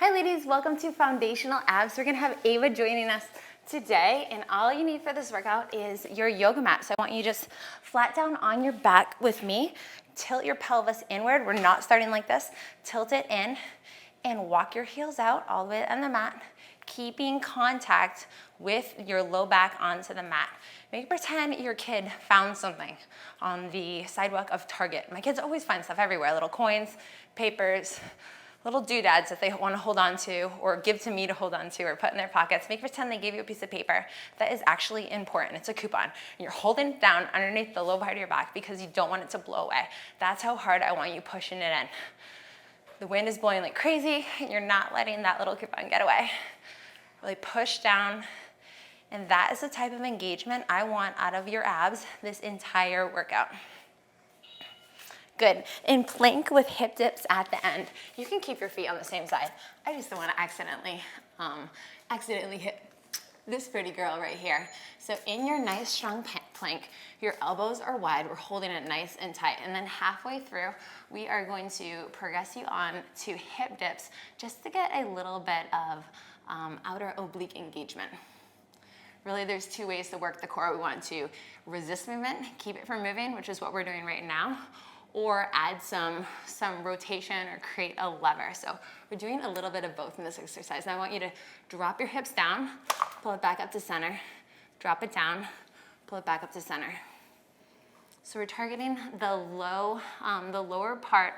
Hi ladies, welcome to Foundational Abs. We're gonna have Ava joining us today, and all you need for this workout is your yoga mat. So I want you to just flat down on your back with me, tilt your pelvis inward. We're not starting like this. Tilt it in and walk your heels out all the way on the mat, keeping contact with your low back onto the mat. Make pretend your kid found something on the sidewalk of Target. My kids always find stuff everywhere, little coins, papers, little doodads that they want to hold on to or give to me to hold on to or put in their pockets. Make pretend they gave you a piece of paper that is actually important. It's a coupon. And you're holding it down underneath the low part of your back because you don't want it to blow away. That's how hard I want you pushing it in. The wind is blowing like crazy and you're not letting that little coupon get away. Really push down. And that is the type of engagement I want out of your abs this entire workout. Good. In plank with hip dips at the end. You can keep your feet on the same side. I just don't want to accidentally hit this pretty girl right here. So in your nice strong plank, your elbows are wide. We're holding it nice and tight. And then halfway through, we are going to progress you on to hip dips just to get a little bit of outer oblique engagement. Really, there's two ways to work the core. We want to resist movement, keep it from moving, which is what we're doing right now, or add some rotation or create a lever. So we're doing a little bit of both in this exercise. And I want you to drop your hips down, pull it back up to center, drop it down, pull it back up to center. So we're targeting the lower part,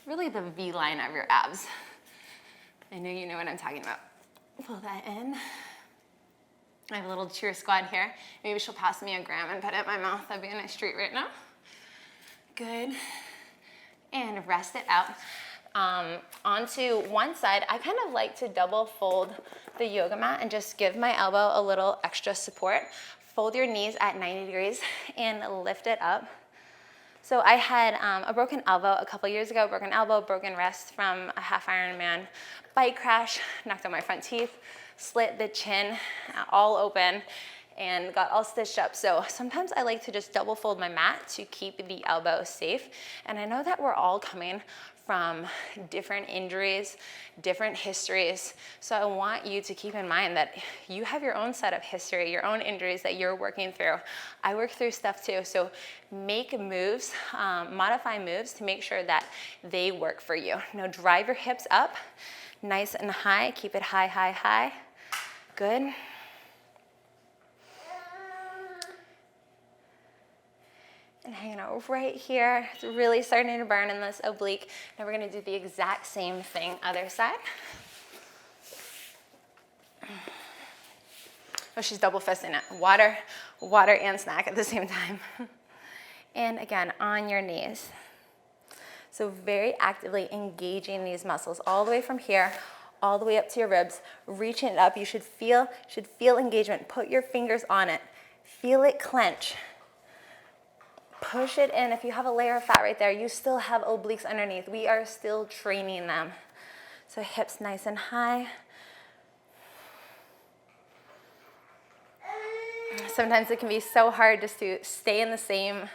really the V line of your abs. I know you know what I'm talking about. Pull that in. I have a little cheer squad here. Maybe she'll pass me a gram and put it in my mouth. That'd be a nice treat right now. Good. And rest it out. Onto one side, I kind of like to double fold the yoga mat and just give my elbow a little extra support. Fold your knees at 90 degrees and lift it up. So I had a broken elbow a couple years ago, broken elbow, broken wrist from a half Ironman bike crash, knocked out my front teeth, slit the chin all open, and got all stitched up. So sometimes I like to just double fold my mat to keep the elbow safe. And I know that we're all coming from different injuries, different histories. So I want you to keep in mind that you have your own set of history, your own injuries that you're working through. I work through stuff too. So make moves, modify moves to make sure that they work for you. Now drive your hips up, nice and high. Keep it high, high, high. Good. And hanging out right here. It's really starting to burn in this oblique. Now we're gonna do the exact same thing, other side. Oh, she's double fisting it. Water and snack at the same time. And again, on your knees. So very actively engaging these muscles all the way from here, all the way up to your ribs, reaching it up. You should feel engagement. Put your fingers on it. Feel it clench. Push it in. If you have a layer of fat right there, you still have obliques underneath. We are still training them. So hips nice and high. Sometimes it can be so hard just to stay in the same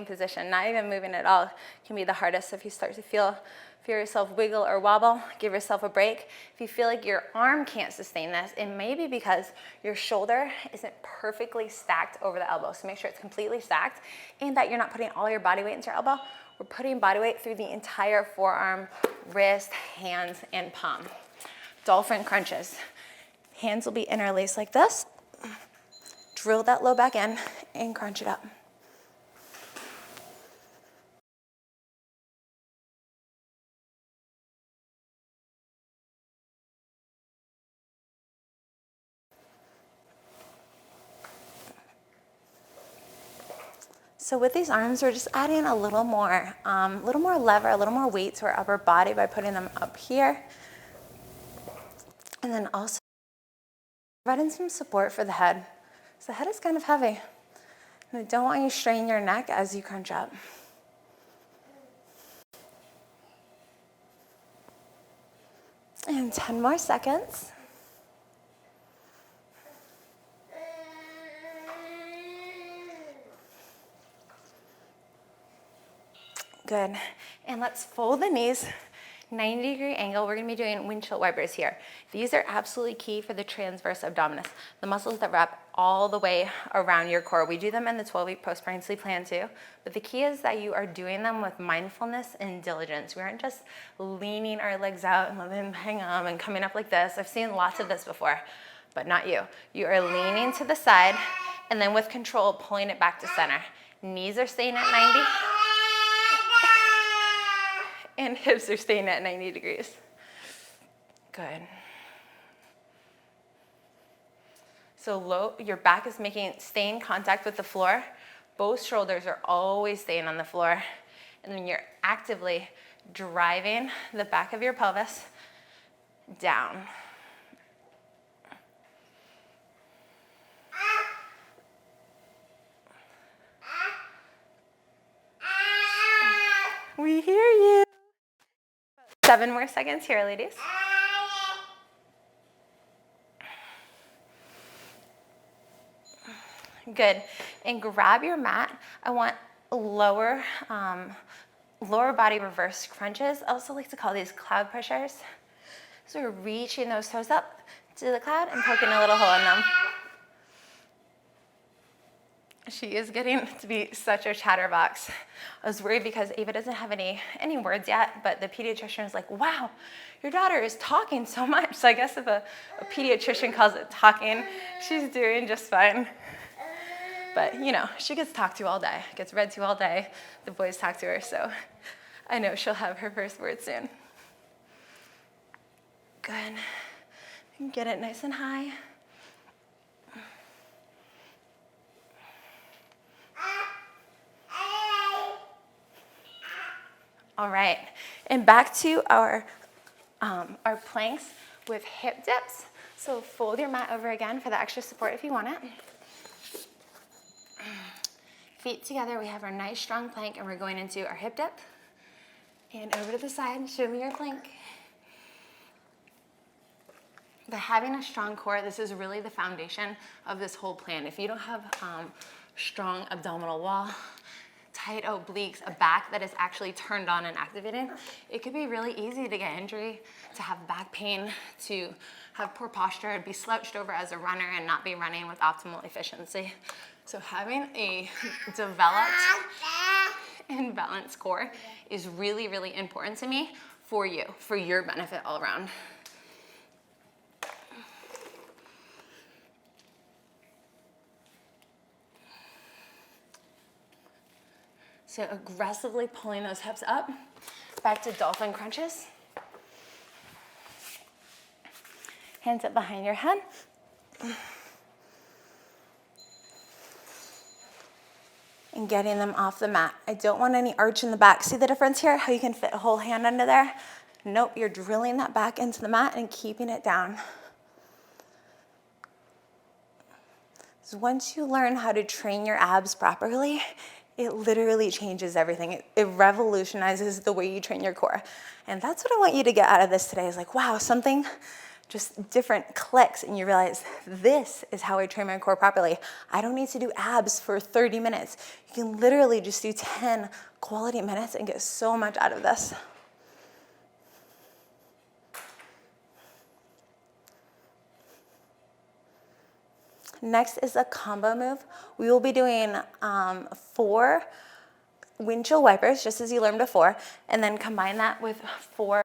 position, not even moving at all can be the hardest. If you start to feel yourself wiggle or wobble, give yourself a break. If you feel like your arm can't sustain this, it may be because your shoulder isn't perfectly stacked over the elbow. So make sure it's completely stacked and that you're not putting all your body weight into your elbow. We're putting body weight through the entire forearm, wrist, hands, and palm. Dolphin crunches. Hands will be interlaced like this. Drill that low back in and crunch it up. So with these arms, we're just adding a little more lever, a little more weight to our upper body by putting them up here. And then also providing some support for the head. So the head is kind of heavy. And I don't want you to strain your neck as you crunch up. And 10 more seconds. Good. And let's fold the knees, 90-degree angle, we're gonna be doing windshield wipers here. These are absolutely key for the transverse abdominis, the muscles that wrap all the way around your core. We do them in the 12-week post-pregnancy plan too, but the key is that you are doing them with mindfulness and diligence. We aren't just leaning our legs out and letting them hang on and coming up like this. I've seen lots of this before, but not you. You are leaning to the side and then with control, pulling it back to center. Knees are staying at 90. And hips are staying at 90 degrees. Good. So your back is staying contact with the floor. Both shoulders are always staying on the floor. And then you're actively driving the back of your pelvis down. We hear you. 7 more seconds here, ladies. Good. And grab your mat. I want lower body reverse crunches. I also like to call these cloud pushers. So we're reaching those toes up to the cloud and poking a little hole in them. She is getting to be such a chatterbox. I was worried because Ava doesn't have any words yet, but the pediatrician was like, wow, your daughter is talking so much. So I guess if a pediatrician calls it talking, she's doing just fine. But you know, she gets talked to all day, gets read to all day. The boys talk to her, so I know she'll have her first word soon. Good. Get it nice and high. All right, and back to our planks with hip dips. So fold your mat over again for the extra support if you want it. Feet together, we have our nice strong plank and we're going into our hip dip. And over to the side, show me your plank. But having a strong core, this is really the foundation of this whole plan. If you don't have strong abdominal wall, tight obliques, a back that is actually turned on and activated, it could be really easy to get injury, to have back pain, to have poor posture, be slouched over as a runner and not be running with optimal efficiency. So having a developed and balanced core is really, really important to me for you, for your benefit all around. So aggressively pulling those hips up, back to dolphin crunches. Hands up behind your head. And getting them off the mat. I don't want any arch in the back. See the difference here? How you can fit a whole hand under there? Nope, you're drilling that back into the mat and keeping it down. So once you learn how to train your abs properly, it literally changes everything. It revolutionizes the way you train your core. And that's what I want you to get out of this today is like, wow, something just different clicks and you realize this is how I train my core properly. I don't need to do abs for 30 minutes. You can literally just do 10 quality minutes and get so much out of this. Next is a combo move. We will be doing 4 windshield wipers, just as you learned before, and then combine that with 4.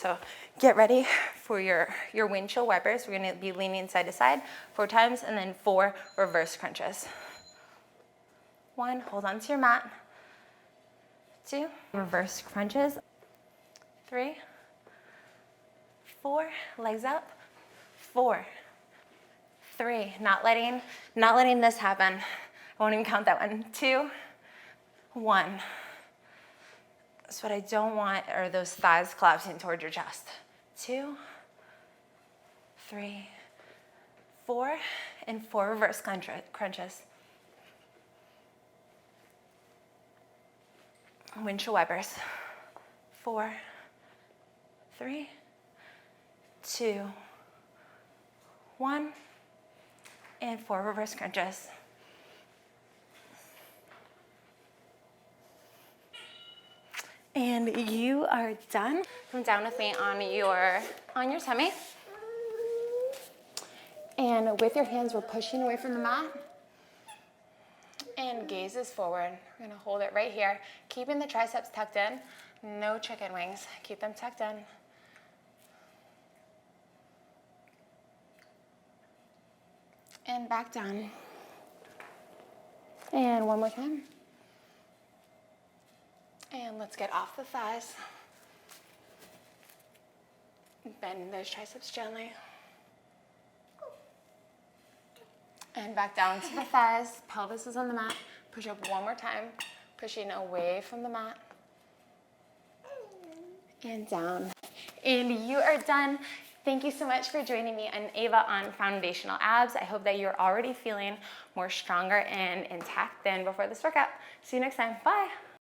So get ready for your windshield wipers. We're gonna be leaning side to side 4 times, and then 4 reverse crunches. 1, hold on to your mat. 2, reverse crunches. 3, 4, legs up. 4, 3, not letting this happen. I won't even count that one. 2, 1. So what I don't want are those thighs collapsing towards your chest. 2, 3, 4, and 4 reverse crunches. Windshield wipers. 4, 3, 2, 1, and 4 reverse crunches. And you are done. Come down with me on your tummy. And with your hands, we're pushing away from the mat. And gazes forward. We're gonna hold it right here, keeping the triceps tucked in. No chicken wings, keep them tucked in. And back down. And one more time. And let's get off the thighs. Bend those triceps gently. And back down to the thighs. Pelvis is on the mat. Push up one more time, pushing away from the mat. And down. And you are done. Thank you so much for joining me and Ava on Foundational Abs. I hope that you're already feeling more stronger and intact than before this workout. See you next time. Bye.